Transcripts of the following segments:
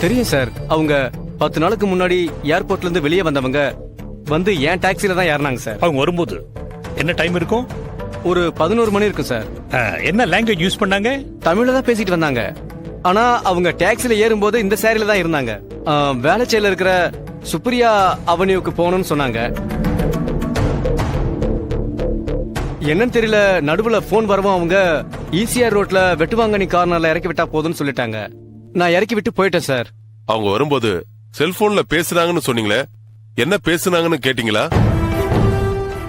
தெரியும் சார். அவங்க 10 நாளுக்கு முன்னாடி ஏர்போர்ட்ல இருந்து வெளியே வந்தவங்க வந்து ஏன் டாக்ஸில தான் ஏறினாங்க சார். அவங்க வரும்போது என்ன டைம் இருக்கும்? ஒரு 11 மணி இருக்கும் சார். என்ன லாங்குவேஜ் யூஸ் பண்ணாங்க? தமிழ்ல தான் பேசிட்டு வந்தாங்க. ஆனா அவங்க டாக்ஸில ஏறும்போது இந்த சாரில தான் இருந்தாங்க. வேளச்சேரியில இருக்கிற சுப்ரியா அவென்யூக்கு போகணும்னு சொன்னாங்க. என்னன்னு தெரியல, நடுவுல போன் வரவும் அவங்க ஈசிஆர் ரோட்ல வெட்டுவாங்கனி கார்னர்ல இறக்கி விட்டா போதும்னு சொல்லிட்டாங்க. நான் இறக்கி விட்டு போயிட்டேன் சார். அவங்க வரும்போது செல்போன்ல பேசுனாங்கன்னு சொன்னீங்களே, என்ன பேசுனாங்கன்னு கேட்டீங்களா?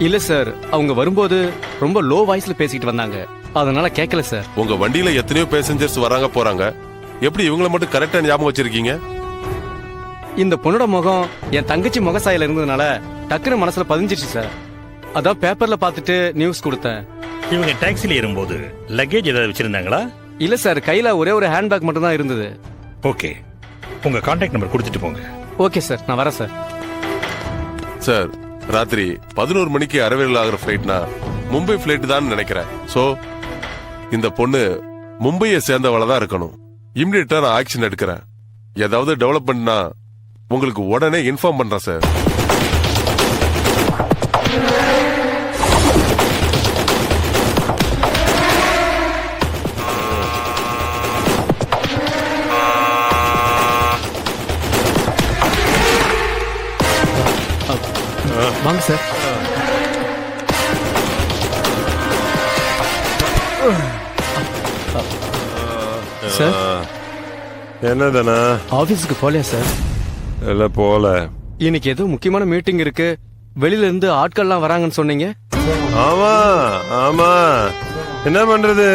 இல்ல சார், அவங்க வரும்போது ரொம்ப லோ வாய்ஸ்ல பேசிட்டு வந்தாங்க, அதனால கேட்கல சார். உங்க வண்டியில எத்தனையோ பேசஞ்சர்ஸ் வராங்க போறாங்க, எப்படி இவங்கள மட்டும் கரெக்டா ஞாபகம் வச்சிருக்கீங்க? இந்த பொண்ணோட முகம் என் தங்கச்சி முகசாயில இருந்ததுனால டக்குனு மனசுல பதிஞ்சிருச்சு சார். அதான் பேப்பர்ல பாத்துட்டு நியூஸ் கொடுத்தேன். இவங்க டாக்ஸில ஏறும்போது லக்கேஜ் ஏதாவது வச்சிருந்தாங்களா? இல்ல சார், கையில ஒரே ஒரு ஹேண்ட்பேக் மட்டும் தான் இருந்தது. ஓகே, உங்க கான்டாக்ட் நம்பர் கொடுத்துட்டு போங்க. ஓகே சார், நான் வரேன் சார். சார், ராத்திரி 11 மணிக்கு அரைவேல் ஆகிற ஃபிளைட்னா மும்பை ஃபிளைட் தான் நினைக்கிறேன். சோ இந்த பொண்ணு மும்பையை சேர்ந்தவள தான் இருக்கணும். இமிடியேட்டா நான் ஆக்ஷன் எடுக்கிறேன். ஏதாவது டெவலப்மெண்ட்னா உங்களுக்கு உடனே இன்ஃபார்ம் பண்றேன் சார். வாங்க சார். சார், என்னதானா? ஆபீஸ்க்கு போலையா சார்? இல்ல போல. இன்னைக்கு ஏதோ முக்கியமான மீட்டிங் இருக்கு, வெளியில இருந்து ஆட்கள்லாம் வராங்கன்னு சொன்னீங்க. ஆமா ஆமா, என்ன பண்றது,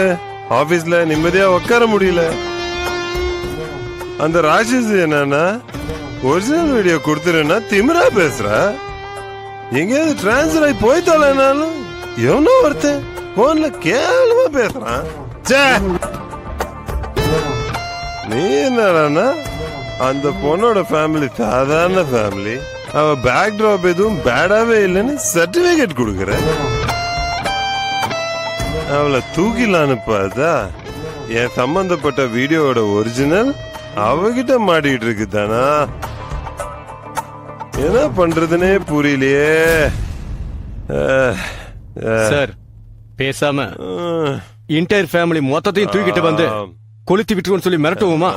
ஆபீஸ்ல நிம்மதியா உட்கார முடியல. அந்த ராட்சஸ் என்னன்னா ஒரிஜினல் வீடியோ கொடுத்துருன்னா திமிரா பேசுற. எங்கேயாவது டிரான்ஸ்ஃபர் ஆகி போய்த்தாலும் எவனோ ஒருத்தன் போன்ல கேவலமா பேசுறான். நீ என்னடா அந்த பொண்ணோட ஃபேமிலி சாதாரண ஃபேமிலி, அவ பேக் டிராப் எதுவும் பேடாவே இல்லைன்னு சர்டிபிகேட் கொடுக்கற. அவளை தூக்கிலான்னு பார்த்தா என் சம்பந்தப்பட்ட வீடியோட ஒரிஜினல் அவகிட்ட மாட்டிக்கிட்டு இருக்கு தானா. என்ன பண்றதுனே புரியலையே சார். பேசாம இன்டர் ஃபேமிலி மொத்தத்தையும் தூக்கிட்டு வந்து கொளுத்தி விட்டுருவோன்னு சொல்லி மிரட்டுவோமா?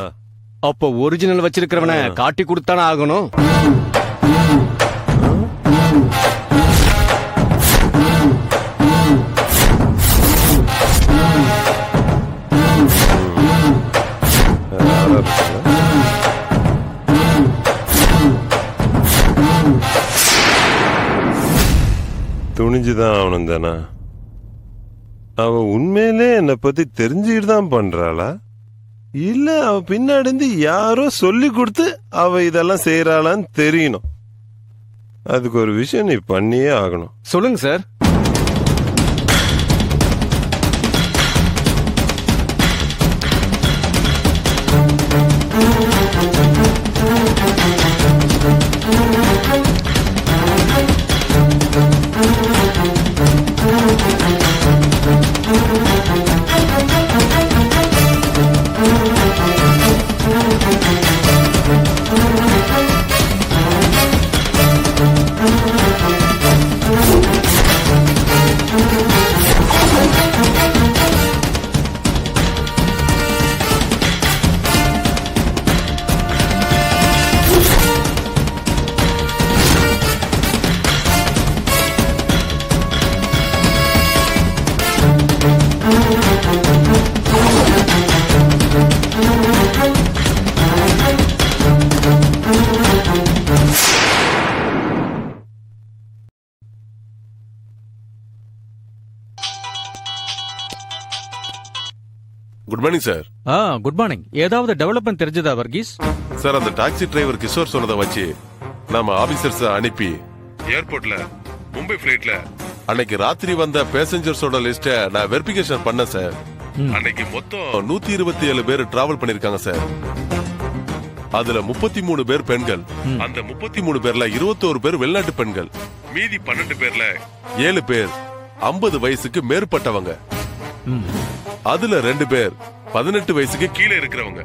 அப்போ ஒரிஜினல் வச்சிருக்கிறவனை காட்டி கொடுத்தானே ஆகணும். துணிஞ்சுதான் ஆகணும் தானா? அவ உண்மையிலே என்னை பத்தி தெரிஞ்சுக்கிட்டு தான் பண்றாளா, இல்ல அவ பின்னாடி இருந்து யாரோ சொல்லி கொடுத்து அவ இதெல்லாம் செய்யறாளான்னு தெரியணும். அதுக்கு ஒரு விஷயம் நீ பண்ணியே ஆகணும். சொல்லுங்க sir. Good morning sir. Good morning. ஏதாவது டெவலப்மெண்ட் தெரிஞ்சதா வர்கீஸ்? சார், அந்த டாக்ஸி டிரைவர் கிஷோர் சொன்னதை வச்சு நாம ஆபீசர்ஸ் அனுப்பி ஏர்போர்ட்ல மும்பை பிளைட்ல அன்னைக்கு ராத்திரி வந்த பேசஞ்சர்ஸோட லிஸ்ட நான் வெரிஃபிகேஷன் பண்ணேன் சார். அன்னைக்கு மொத்தம் 127 பேர் டிராவல் பண்ணிருக்காங்க சார். அதுல 33 பேர் பெண்கள். அந்த 33 பேர்ல 21 பேர் வெளிநாட்டு பெண்கள். மீதி 12 பேர்ல 7 பேர் 50 வயசுக்கு மேற்பட்டவங்க. அதுல 2 பேர் 18 வயசுக்கு கீழே இருக்கிறவங்க.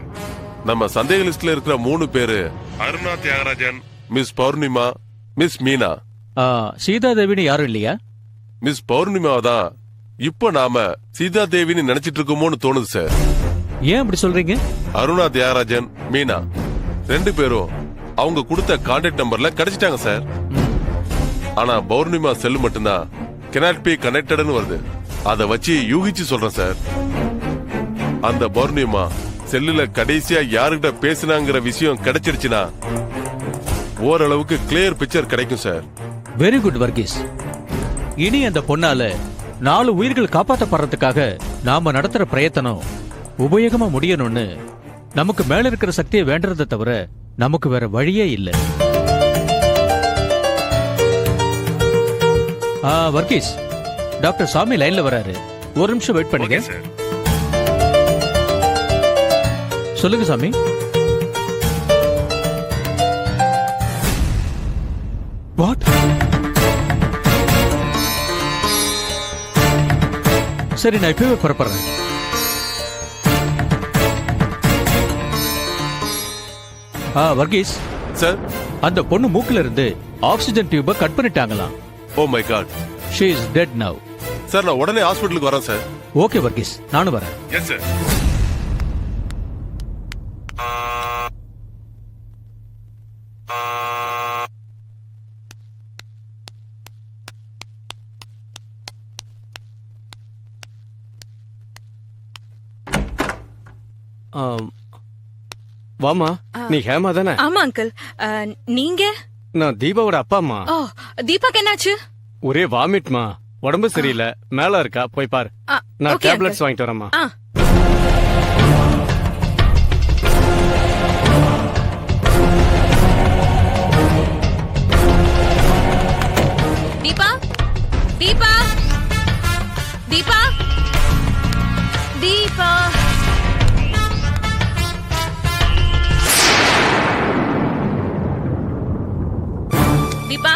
நம்ம சந்தேக லிஸ்ட்ல இருக்கிற 3 பேரு அருணா தியாகராஜன், மிஸ் பௌர்ணிமா, மிஸ் மீனா. சீதா தேவின்னு யாரும் இல்லையா? மிஸ் பௌர்ணிமாவை தான் இப்ப நாம சீதா தேவின்னு நினைச்சிட்டு இருக்கோமோன்னு தோணுது சார். ஏன் அப்படி சொல்றீங்க? அருணா தியாகராஜன், மீனா 2 பேரும் அவங்க கொடுத்த கான்டாக்ட் நம்பர்ல கிடைச்சிட்டாங்க சார். ஆனா பௌர்ணிமா செல்லு மட்டும்தான் cannot be connectedனு வருது. அத வச்சு யூகிச்சு சொல்றேன் சார். அந்த பௌர்ணிமா செல்லுல கடைசியா யாருகிட்ட பேசினாங்கிற விஷயம் கிடைச்சிருச்சுன்னா ஓரளவுக்கு கிளியர் பிக்சர் கிடைக்கும் சார். Very good Varghese. இனி அந்த பொண்ணால 4 உயிர்கள் காப்பாற்றப்படுறதுக்காக நாம நடத்துற பிரயத்தனம் உபயோகமா முடியணும்னு நமக்கு மேல இருக்கிற சக்தியை வேண்டறதை தவிர நமக்கு வேற வழியே இல்ல. வர்கீஸ், டாக்டர் சாமி லைன்ல வராரு. ஒரு நிமிஷம் வெயிட் பண்ணுங்க. சொல்லுங்க சாமி. வாட்? சரி, நான் இப்பவே புறப்படுறேன். வர்கீஸ் சார், அந்த பொண்ணு மூக்குல இருந்து ஆக்சிஜன் டியூப கட் பண்ணிட்டாங்களாம். Oh my god. She is dead now. Sir, நான் உடனே ஹாஸ்பிட்டலுக்கு வரேன் சார். ஓகே வர்கீஸ், நானும் வரேன். Yes sir. வாமா, நீ ஹேமா தானே? ஆமா அங்கிள். நீங்க? நான் தீபாவோட அப்பா அம்மா. ஓ, தீபாக்கு என்னாச்சு? ஒரே வாமிட்மா, உடம்பு சரியில்லை, மேல இருக்கா, போய் பாரு. நான் okay, டேப்லெட்ஸ் uncle. வாங்கிட்டு வரேம்மா. தீபா, தீபா, தீபா, தீபா. தீபா,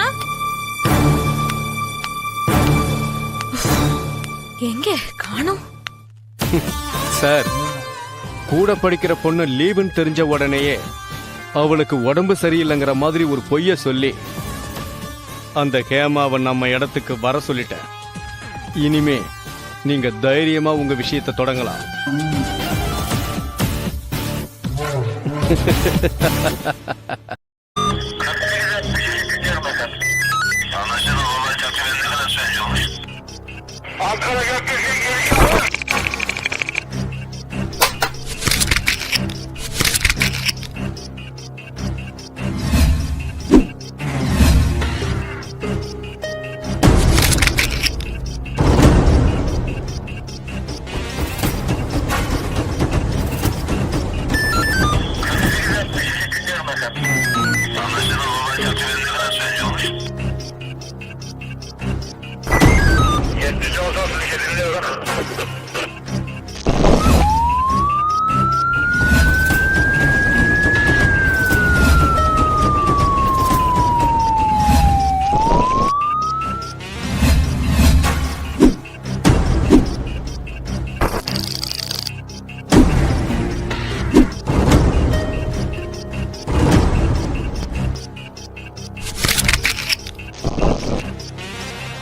எங்க காணோம்? சார், கூட படிக்கிற பொண்ணு லீவுன்னு தெரிஞ்ச உடனேயே அவளுக்கு உடம்பு சரியில்லைங்கிற மாதிரி ஒரு பொய்ய சொல்லி அந்த ஹேமாவை நம்ம இடத்துக்கு வர சொல்லிட்டேன். இனிமே நீங்க தைரியமா உங்க விஷயத்தை தொடங்கலாம்.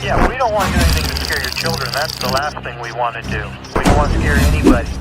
Yeah, we don't want to do anything to scare your children. That's the last thing we want to do. We don't want to scare anybody.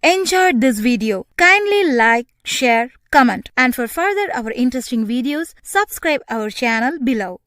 enjoyed this video. Kindly like, share, comment, and for further our interesting videos, subscribe our channel below.